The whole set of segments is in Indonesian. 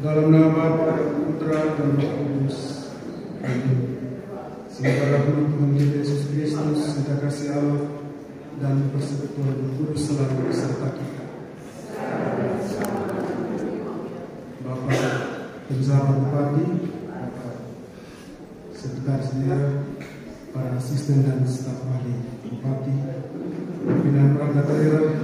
Dalam nama Bapa dan Putra dan Roh Kudus. Amin. Semoga rahmat Tuhan kita Yesus Kristus, cinta kasih Allah, dan persekutuan Roh Kudus selalu beserta kita. Bapak Penjabat Bupati, Bapak Sekretaris Daerah, para asisten dan staf ahli Bupati, pimpinan perangkat daerah,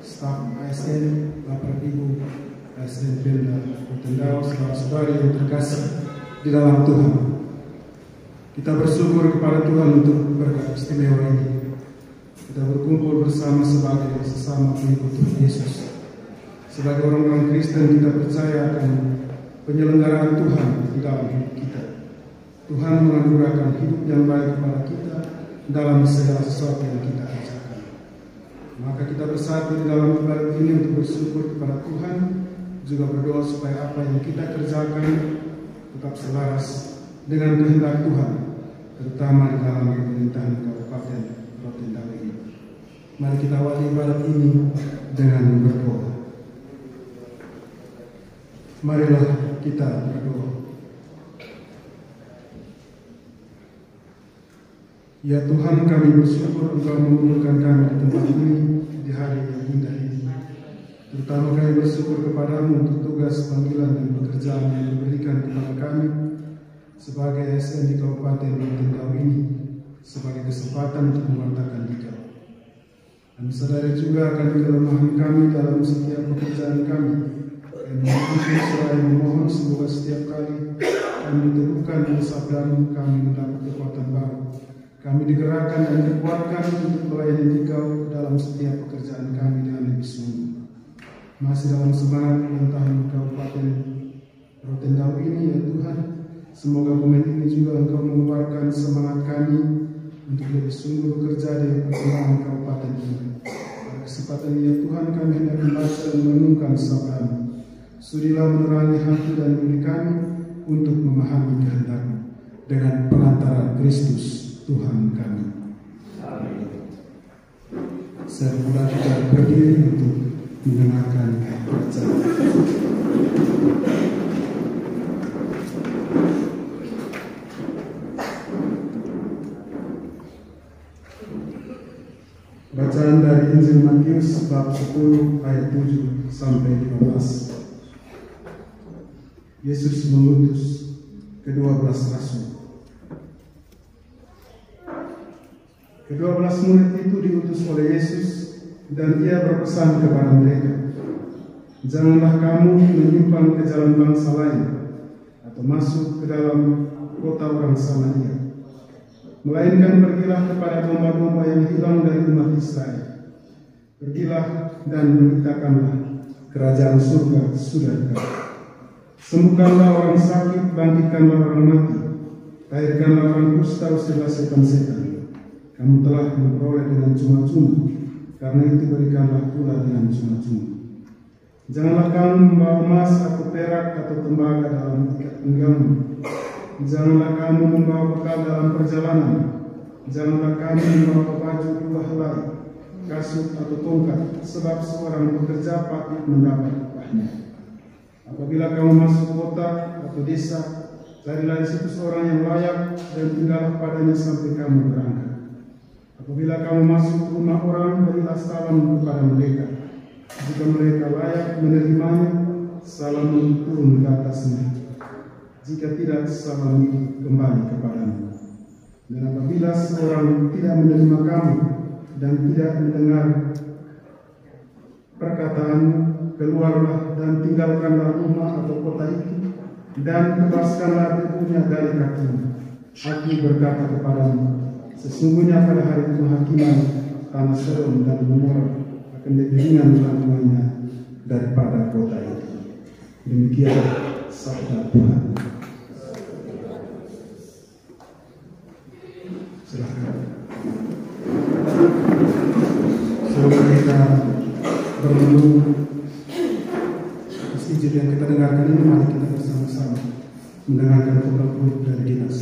staf ASN, Bapak Ibu Asisten Pemda Rotendao, saudara-saudari yang terkasih di dalam Tuhan. Kita bersyukur kepada Tuhan untuk berkat istimewa ini. Kita berkumpul bersama sebagai sesama pengikut Tuhan Yesus. Sebagai orang-orang Kristen, kita percaya akan penyelenggaraan Tuhan di dalam hidup kita. Tuhan menganugerahkan hidup yang baik kepada kita dalam segala sesuatu yang kita kerjakan. Maka kita bersatu di dalam ibadat ini untuk bersyukur kepada Tuhan, juga berdoa supaya apa yang kita kerjakan tetap selaras dengan kehendak Tuhan, terutama di dalam pemerintahan Kabupaten Rotendao ini. Mari kita awali ibadat ini dengan berdoa. Marilah kita berdoa. Ya Tuhan, kami bersyukur Engkau mengumpulkan kami di tempat ini di hari yang indah ini. Terutama kami bersyukur kepadamu untuk tugas panggilan dan pekerjaan yang diberikan kepada kami sebagai ASN di Kabupaten Rotendao ini, sebagai kesempatan untuk mewartakan Dikau. Dan sadari juga akan kelemahan kami dalam setiap pekerjaan kami, dan memohon semoga setiap kali kami diteguhkan oleh sabdamu, kami mendapat kekuatan baru. Kami digerakkan dan dikuatkan untuk melayani Dikau dalam setiap pekerjaan kami dengan lebih sungguh. Masih dalam semangat ulang tahun Kabupaten Rotendao ini, ya Tuhan, semoga momen ini juga Engkau mengeluarkan semangat kami untuk lebih sungguh bekerja di perkembangan Kabupaten ini. Pada kesempatan ini, ya Tuhan, kami hendak membaca dan merenungkan sabdamu. Sudilah menerangi hati dan budi kami untuk memahami kehendak-Mu dengan pengantaran Kristus Tuhan kami. Amin. Saya mulai kita berdiri untuk mendengarkan bacaan. Bacaan dari Injil Matius bab 10 ayat 7 sampai 15. Yesus mengutus ke-12 rasul. Ke-12 murid itu diutus oleh Yesus, dan Ia berpesan kepada mereka, janganlah kamu menyimpang ke jalan bangsa lain atau masuk ke dalam kota orang Samaria, melainkan pergilah kepada domba-domba yang hilang dari umat Israel. Pergilah dan beritakanlah kerajaan surga sudah dekat. Sembuhkanlah orang sakit, bangkitkanlah orang mati, cairkanlah orang kusta, usirlah setan-setan. kamu telah memperoleh dengan cuma-cuma, karena itu berikanlah pula dengan cuma-cuma. Janganlah kamu membawa emas atau perak atau tembaga dalam ikat pinggangmu. Janganlah kamu membawa bekal dalam perjalanan. Janganlah kamu membawa baju dua helai, kasut atau tongkat, sebab seorang bekerja patut mendapat upahnya. Apabila kamu masuk kota atau desa, carilah di situ seorang yang layak dan tinggallah padanya sampai kamu berangkat. Apabila kamu masuk ke rumah orang, berilah salam kepada mereka. Jika mereka layak menerimanya, salam turun ke atasnya. Jika tidak, salam itu kembali kepadamu. Dan apabila seorang tidak menerima kamu dan tidak mendengar perkataanmu, keluarlah dan tinggalkanlah rumah atau kota itu, dan bebaskanlah debunya dari kakimu. Aku berkata kepadamu, sesungguhnya pada hari penghakiman tanah Sodom dan Gomora akan lebih ringan hukumannya daripada kota itu. Demikian sabda Tuhan. Silakan. Sebelum kita bermenung masjid yang kita dengarkan ini, mari kita bersama-sama mendengarkan khotbah dari dinas.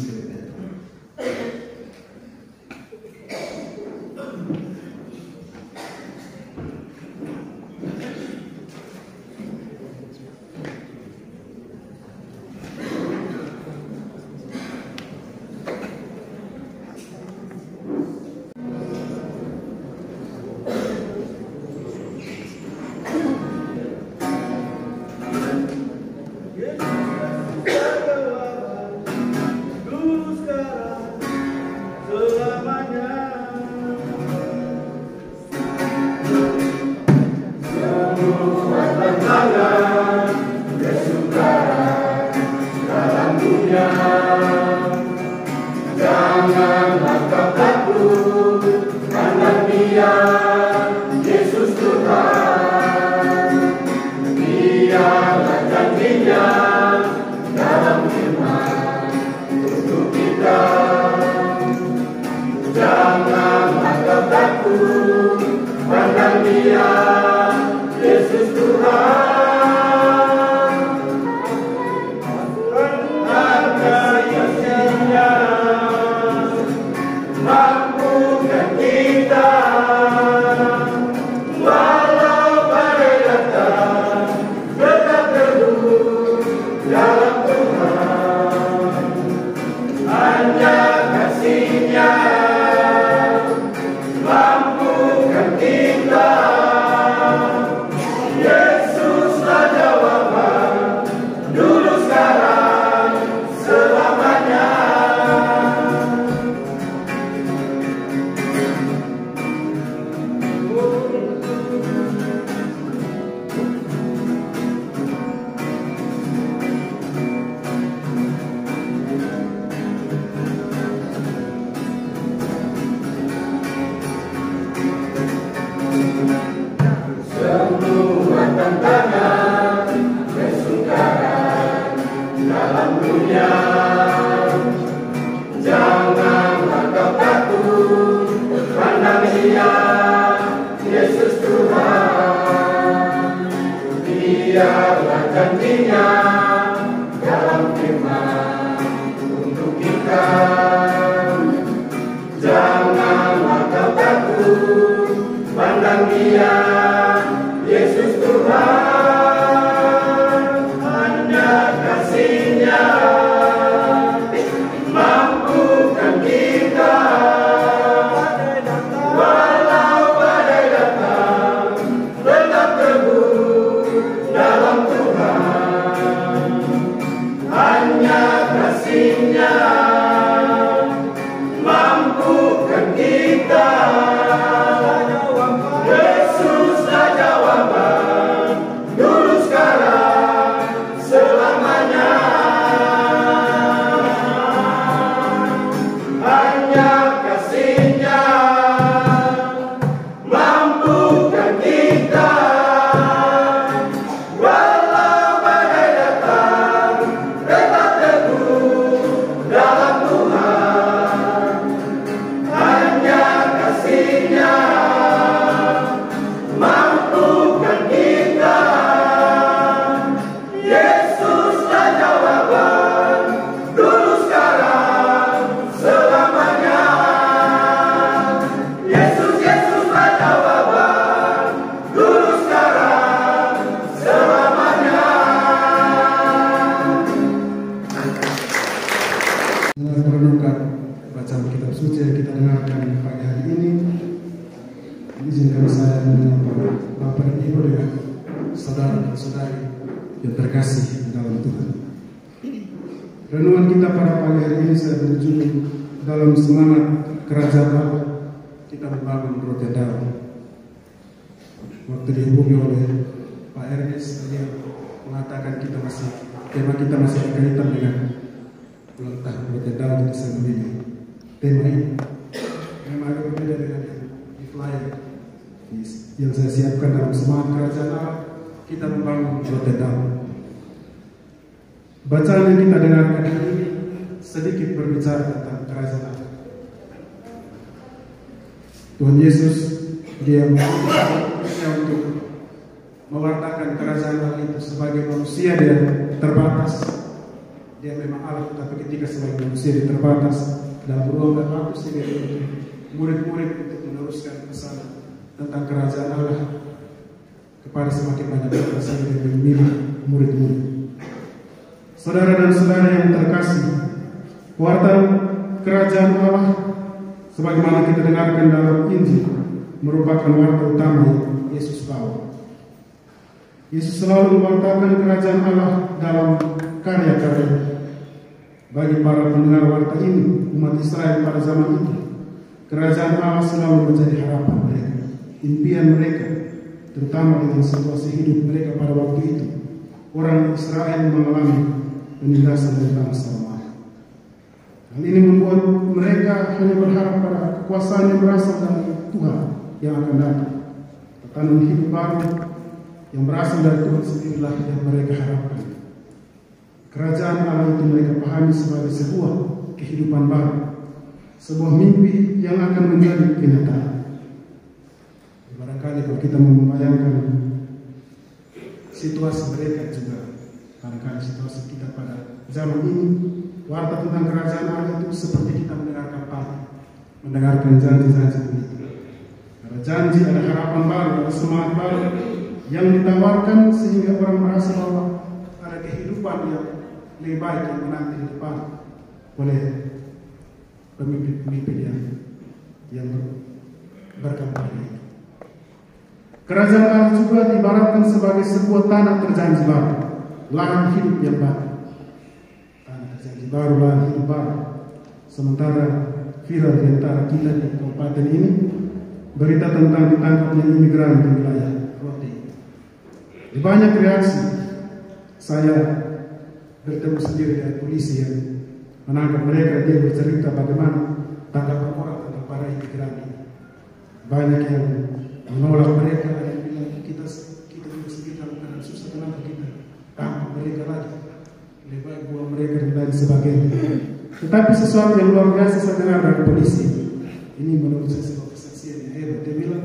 Hanya kasih-Nya kasih dalam Tuhan. Renungan kita pada pagi hari ini saya berjudul dalam semangat kerajaan Allah kita membangun Rotterdam. Waktu dihubungi oleh Pak Ernest, dia mengatakan tema kita masih berkaitan dengan ulang tahun Rotterdam. Jadi saya memilih tema ini. Memang agak berbeda dengan di flyer yang saya siapkan dalam semangat kerajaan Allah kita membangun Rotterdam. Bacaan yang kita dengarkan ini sedikit berbicara tentang kerajaan Allah. Tuhan Yesus dia untuk mewartakan kerajaan Allah itu sebagai manusia dia terbatas. Dia memang Allah, tapi ketika sebagai manusia dia terbatas dalam ruang dan waktu sehingga murid-murid untuk meneruskan pesan tentang kerajaan Allah kepada semakin banyak orang sehingga dia memilih murid-murid. Saudara dan saudara yang terkasih, warta kerajaan Allah sebagaimana kita dengarkan dalam Injil merupakan warta utama yang Yesus bawa. Yesus selalu mewartakan kerajaan Allah dalam karya-karya. Bagi para pendengar warta ini, umat Israel pada zaman itu, kerajaan Allah selalu menjadi harapan mereka, impian mereka, terutama dengan situasi hidup mereka pada waktu itu. Orang Israel mengalami penindasan dari bangsa Romawi. Hal ini membuat mereka hanya berharap pada kekuasaan yang berasal dari Tuhan yang akan datang. Tatanan hidup baru yang berasal dari Tuhan sendirilah yang mereka harapkan. Kerajaan Allah itu mereka pahami sebagai sebuah kehidupan baru, sebuah mimpi yang akan menjadi kenyataan. Barangkali kalau kita membayangkan situasi mereka juga, barangkali situasi kita pada zaman ini, warta tentang kerajaan Allah itu seperti kita mendengarkan pagi, mendengarkan janji-janji politik. Ada janji, ada harapan baru, ada semangat baru yang ditawarkan sehingga orang merasa bahwa ada kehidupan yang lebih baik yang menanti di depan oleh pemimpin-pemimpin yang berkampanye. Kerajaan Allah juga diibaratkan sebagai sebuah tanah terjanji baru, lahan hidup yang baru. Tanah terjanji baru, lahan hidup baru. Sementara viral di antara kita di kabupaten ini berita tentang ditangkapnya imigran di wilayah Rote. Di banyak reaksi, saya bertemu sendiri dengan polisi yang menangkap mereka. Dia bercerita bagaimana tanggapan orang tentang para imigran ini. Banyak yang menolak mereka, ada yang bilang kita juga sendiri dalam keadaan susah, kenapa kita tangkap mereka lagi, lebih baik buang mereka dan lain sebagainya. Tetapi sesuatu yang luar biasa saya dengar dari polisi ini, menurut saya sebuah kesaksian yang hebat. Dia bilang,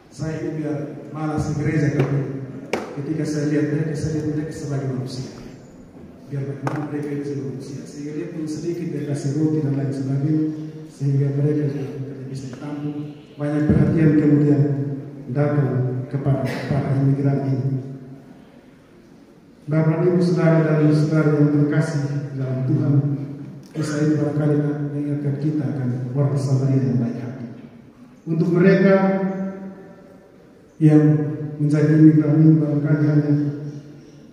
saya ini biar malas di gereja kami, ketika saya lihat mereka sebagai manusia, biar bagaimana mereka itu sebagai manusia, sehingga dia pun sedikit dia kasih roti dan lain sebagainya, sehingga mereka juga bisa ditampung. Banyak perhatian kemudian datang kepada para imigran ini. Bapak Ibu saudara dan saudara yang terkasih dalam Tuhan, kisah ini barangkali mengingatkan kita akan warga Samaria yang baik hati. Untuk mereka yang menjadi imigran ini barangkali hanya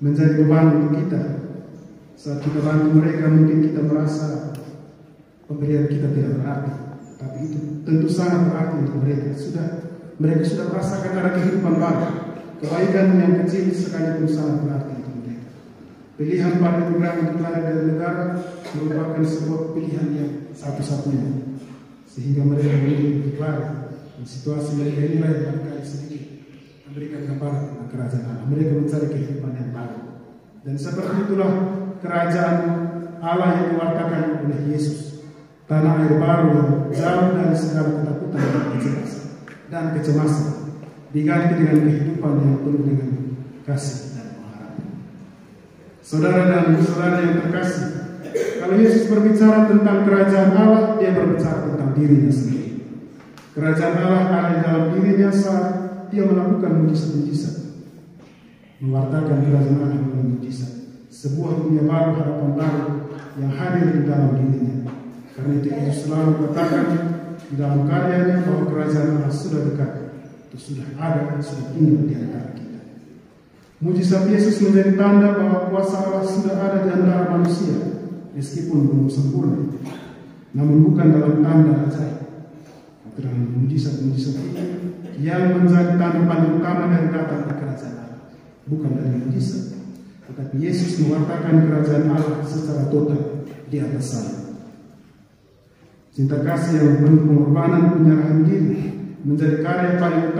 menjadi beban untuk kita. Saat kita bantu mereka mungkin kita merasa pemberian kita tidak berarti, tapi itu tentu sangat berarti untuk mereka. Mereka sudah merasakan ada kehidupan baru, kebaikan yang kecil sekalipun sangat berarti untuk mereka. Pilihan para imigran untuk lari dari negara merupakan sebuah pilihan yang satu-satunya, sehingga mereka memilih untuk lari. Dan situasi mereka inilah yang barangkali sedikit memberikan gambaran tentang kerajaan Allah. Mereka mencari kehidupan yang baru, dan seperti itulah kerajaan Allah yang diwartakan oleh Yesus. Tanah air baru yang jauh dari segala ketakutan dan kecemasan, diganti dengan kehidupan yang penuh dengan kasih dan pengharapan. Saudara dan saudara yang terkasih, kalau Yesus berbicara tentang kerajaan Allah, dia berbicara tentang dirinya sendiri. Kerajaan Allah ada di dalam dirinya saat dia melakukan mujizat-mujizat, mewartakan kerajaan Allah dengan mujizat, sebuah dunia baru, harapan baru yang hadir di dalam dirinya. Karena itu Yesus selalu katakan di dalam karyanya bahwa kerajaan Allah sudah dekat, itu sudah ada dan sudah tinggal di antara kita. Mujizat Yesus menjadi tanda bahwa kuasa Allah sudah ada di antara manusia, meskipun belum sempurna, namun bukan dalam tanda ajaib. Dalam mujizat-mujizat ini yang menjadi tanda paling utama dari datang ke kerajaan Allah, bukan dari mujizat, tetapi Yesus mewartakan kerajaan Allah secara total di atas sana. Cinta kasih yang penuh pengorbanan, penyerahan diri menjadi karya paling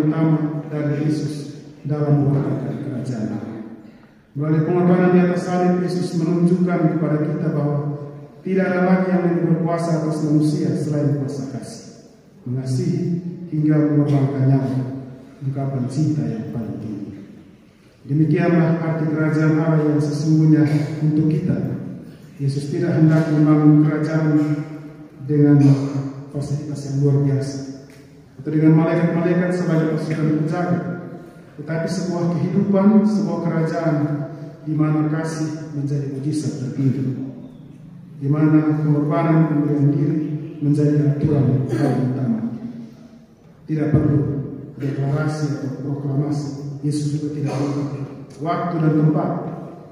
utama dari Yesus dalam mewartakan kerajaan Allah. Melalui pengorbanan di atas salib, Yesus menunjukkan kepada kita bahwa tidak ada lagi yang lebih berkuasa atas manusia selain kuasa kasih, mengasihi hingga mengorbankan nyawa, ungkapan cinta yang paling tinggi. Demikianlah arti kerajaan Allah yang sesungguhnya untuk kita. Yesus tidak hendak membangun kerajaan dengan fasilitas yang luar biasa atau dengan malaikat-malaikat sebagai pasukan penjaga, tetapi sebuah kehidupan, sebuah kerajaan di mana kasih menjadi mujizat tertinggi, di mana pengorbanan pemberian diri menjadi aturan paling utama. Tidak perlu deklarasi atau proklamasi. Yesus juga tidak perlu waktu dan tempat.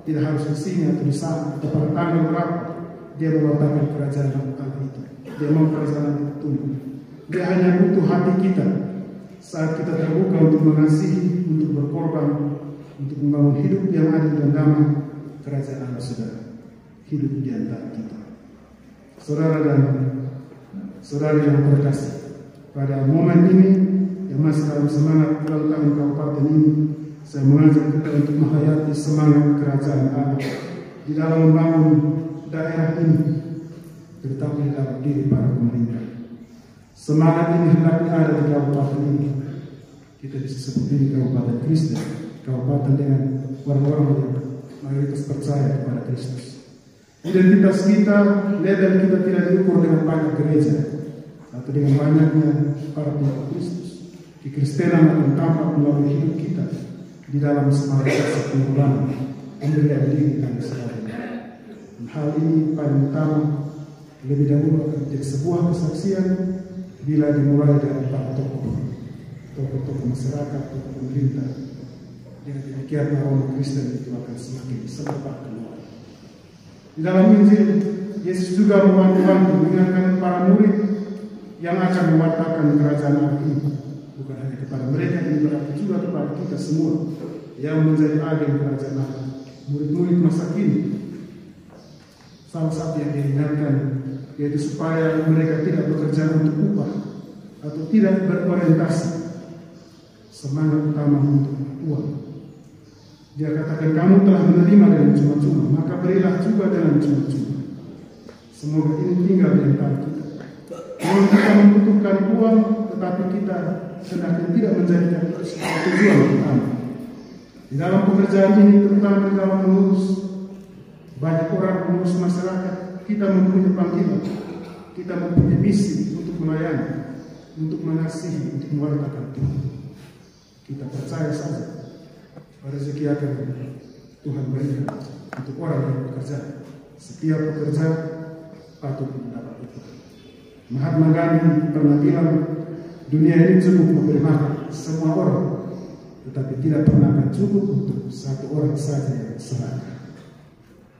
Tidak harus di sini atau di sana atau pada tanggal berapa dia mewartakan kerajaan Allah itu. Dia mau kerajaan itu tumbuh. Dia hanya butuh hati kita saat kita terbuka untuk mengasihi, untuk berkorban, untuk membangun hidup yang adil dan damai. Kerajaan Allah sudah hidup di antara kita. Saudara dan saudari yang terkasih, pada momen ini yang masih dalam semangat ulang tahun kabupaten ini, saya mengajak kita untuk menghayati semangat kerajaan Allah di dalam membangun daerah ini, terutama di dalam diri para pemerintah. Semangat ini hendaknya ada di kabupaten ini. Kita bisa sebut ini kabupaten Kristen, kabupaten dengan orang-orang yang mayoritas percaya kepada Kristus. Identitas kita, label kita tidak diukur dengan banyak gereja atau dengan banyaknya para pengikut Kristus. Kekristenan akan tampak melalui hidup kita di dalam semangat kasih pengorbanan, pemberian diri dan sebagainya. Hal ini paling utama lebih dahulu akan menjadi sebuah kesaksian bila dimulai dari para tokoh masyarakat, tokoh pemerintah. Dengan demikian orang Kristen itu akan semakin serba keluar. Di dalam Injil, Yesus juga mewanti-wanti mengingatkan para murid yang akan mewartakan kerajaan Allah ini, bukan hanya kepada mereka yang berarti juga kepada kita semua yang menjadi agen kerajaan Allah. Murid-murid masa kini, salah satu yang diingatkan yaitu supaya mereka tidak bekerja untuk upah atau tidak berorientasi semangat utama untuk uang. Dia katakan, kamu telah menerima dengan cuma-cuma, maka berilah juga dengan cuma-cuma. Semoga ini tinggal di antara kita. Kalau kita membutuhkan uang, tetapi kita hendaknya tidak menjadikan itu sebagai tujuan utama. Di dalam pekerjaan ini, terutama di dalam mengurus banyak orang, mengurus masyarakat, kita mempunyai panggilan, kita mempunyai misi untuk melayani, untuk mengasihi, untuk mewartakan Tuhan. Kita percaya saja rezeki akan Tuhan berikan untuk orang yang bekerja. Setiap pekerja patut mendapat itu. Mahatma Gandhi pernah bilang, dunia ini cukup memberi makan semua orang, tetapi tidak pernah akan cukup untuk satu orang saja yang serakah.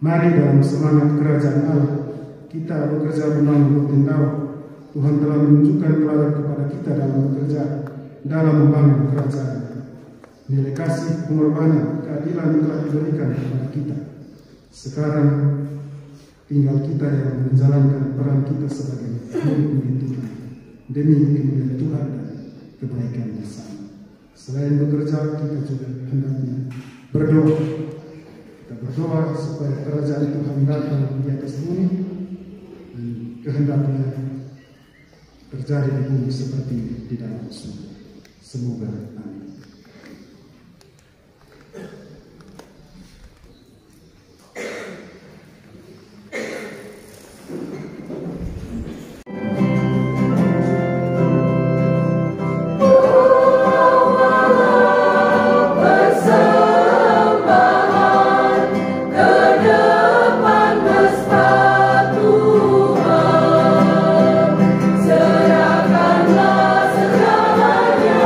Mari dalam semangat kerajaan Allah kita bekerja membangun Rotendao. Tuhan telah menunjukkan teladan kepada kita dalam bekerja, dalam membangun kerajaan. Nilai kasih, pengorbanan, keadilan telah diberikan kepada kita. Sekarang tinggal kita yang menjalankan peran kita sebagai murid-murid Tuhan demi kemuliaan Tuhan dan kebaikan bersama. Selain bekerja, kita juga hendaknya berdoa. Kita berdoa supaya kerajaan Tuhan datang di atas bumi dan kehendaknya terjadi di bumi seperti di dalam surga. Semoga amin. Serahkanlah segalanya.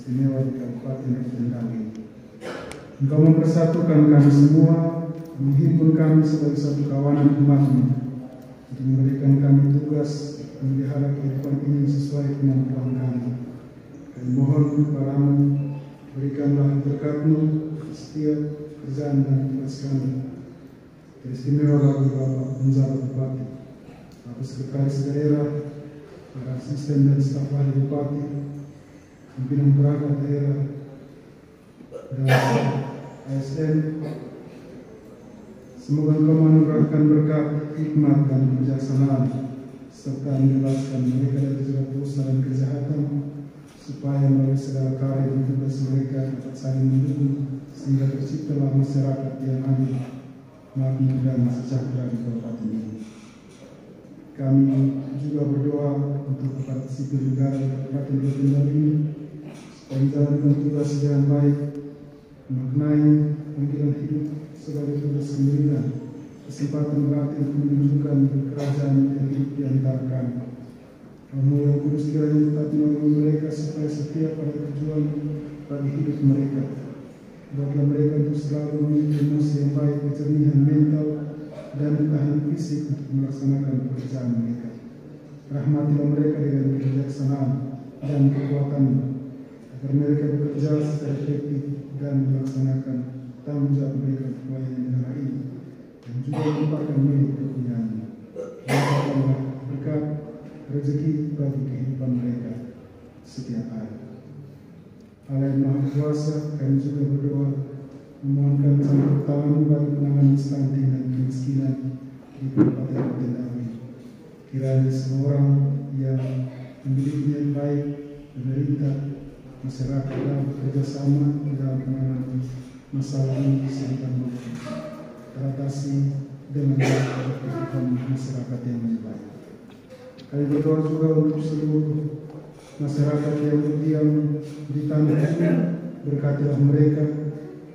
teristimewa di Kabupaten Ruteng ini. Engkau mempersatukan kami semua, menghimpun kami sebagai satu kawanan umat-Mu, untuk memberikan kami tugas memelihara kehidupan ini sesuai kemampuan kami. Kami mohon kepadamu, berikanlah berkat-Mu setiap kerjaan dan tugas kami. Teristimewa bagi Bapak Penjabat Bupati, Bapak Sekretaris Daerah, para asisten dan staf ahli Bupati, pimpinan perangkat daerah, dan ASN. Semoga Engkau menurunkan berkat, hikmat dan kebijaksanaan, serta membebaskan mereka dari jerat dosa dan kejahatan, supaya melalui segala karya dan tugas mereka dapat saling mendukung, sehingga terciptalah masyarakat yang adil, makmur dan sejahtera di kabupaten ini. Kami juga berdoa untuk para sipil negara di Kabupaten Ruteng ini, supaya menjalankan tugas dengan baik, memaknai panggilan hidup sebagai tugas pemberian kesempatan batin untuk menunjukkan kerajaan yang hidup di antara kami. Roh-Mu yang kudus kiranya tetap menolong mereka supaya setia pada tujuan bagi hidup mereka. Buatlah mereka untuk selalu memiliki emosi yang baik, kejernihan mental, dan ketahanan fisik untuk melaksanakan pekerjaan mereka. Rahmatilah mereka dengan kebijaksanaan dan kekuatan, agar mereka bekerja secara efektif dan melaksanakan tanggung jawab mereka pelayanan negara ini, dan juga merupakan milik kepunyaan. Berikanlah berkat rezeki bagi kehidupan mereka setiap hari. Allah yang Maha Kuasa, kami juga berdoa memohonkan campur tangan bagi penanganan stunting dan kemiskinan di Kabupaten Ruteng ini. Kiranya semua orang yang memiliki niat baik, pemerintah, masyarakat dalam bekerja sama dalam penanganan masalah ini sehingga teratasi dengan kehidupan masyarakat yang lebih baik. Kami berdoa juga untuk seluruh masyarakat yang berdiam di tanah ini, berkatilah mereka,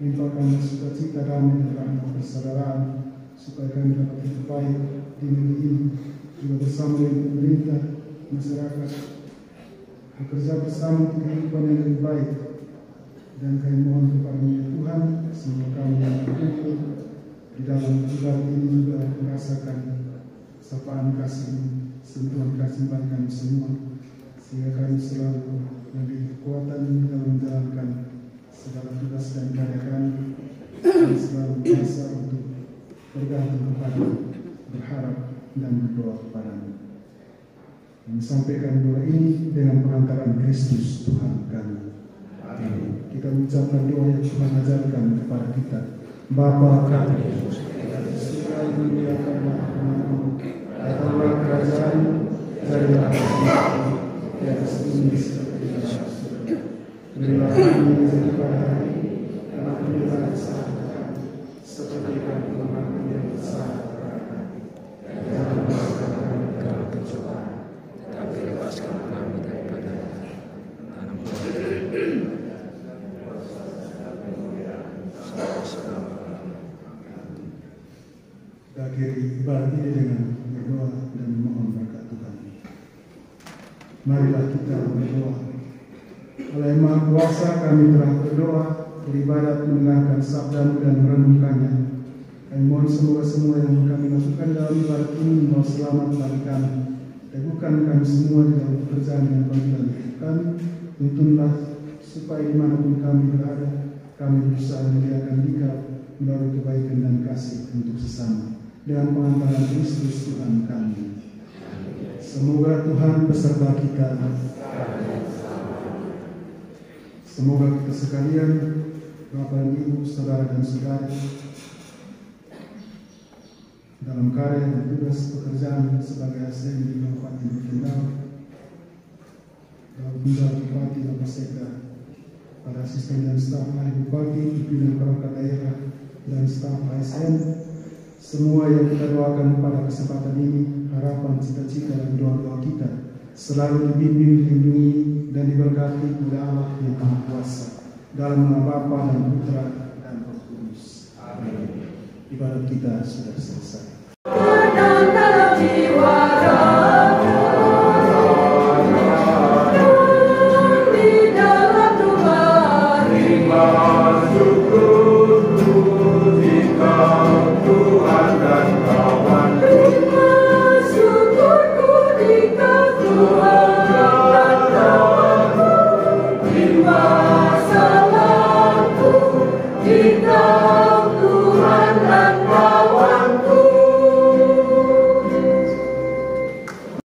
limpahkan sukacita damai dan rahmat persaudaraan, supaya kami dapat hidup baik di negeri ini, juga bersama dengan pemerintah, masyarakat, bekerja bersama untuk kehidupan yang lebih baik. Dan kami mohon kepada Tuhan, semoga kami yang berkumpul di dalam ibadah ini juga merasakan sapaan kasih, sentuhan kasih bagi kami semua, sehingga kami selalu memberi kekuatan dalam menjalankan segala tugas dan karya kami, dan selalu biasa untuk bergantung kepada, berharap dan berdoa kepada-Mu. Kami sampaikan doa ini dengan perantaraan Kristus Tuhan kami. Amin. Kita mengucapkan doa yang Tuhan ajarkan kepada kita. Bapa kami, surga dimuliakanlah namamu, datanglah kerajaan-Mu, jadilah kehendakmu di atas bumi seperti di surga. Berilah kami rezeki pada hari ini, dan ampunilah kesalahan kami, seperti kami mengampuni yang bersalah kepada kami. Jangan masukkan kami ke dalam pencobaan, tetapi lepaskan kami daripada kita akhiri ibadah ini dengan berdoa dan memohon berkat Tuhan. Marilah kita berdoa. Allah yang Maha Kuasa, kami telah berdoa, beribadat, mendengarkan sabda-Mu dan merenungkannya. Kami mohon semoga semua yang kami lakukan dalam ibadat ini membawa selamat bagi kami. Teguhkan kami semua di dalam pekerjaan dan panggilan hidup kami. Tuntunlah supaya dimanapun kami berada, kami berusaha memuliakan Dikau melalui kebaikan dan kasih untuk sesama, dengan pengantaran Kristus Tuhan kami. Semoga Tuhan beserta kita. Semoga kita sekalian, Bapak dan Ibu, saudara dan saudari, dalam karya dan tugas pekerjaan sebagai ASN di Kabupaten Ruteng, Bapak Penjabat Bupati, Bapak Sekda, para asisten dan staf ahli Bupati, pimpinan perangkat daerah, dan staf ASN, semua yang kita doakan pada kesempatan ini, harapan, cita-cita, dan doa-doa kita selalu dibimbing, dilindungi, dan diberkati oleh Allah yang Maha Kuasa, dalam nama Bapa dan Putra dan Roh Kudus. Amin. Ibadat kita sudah selesai.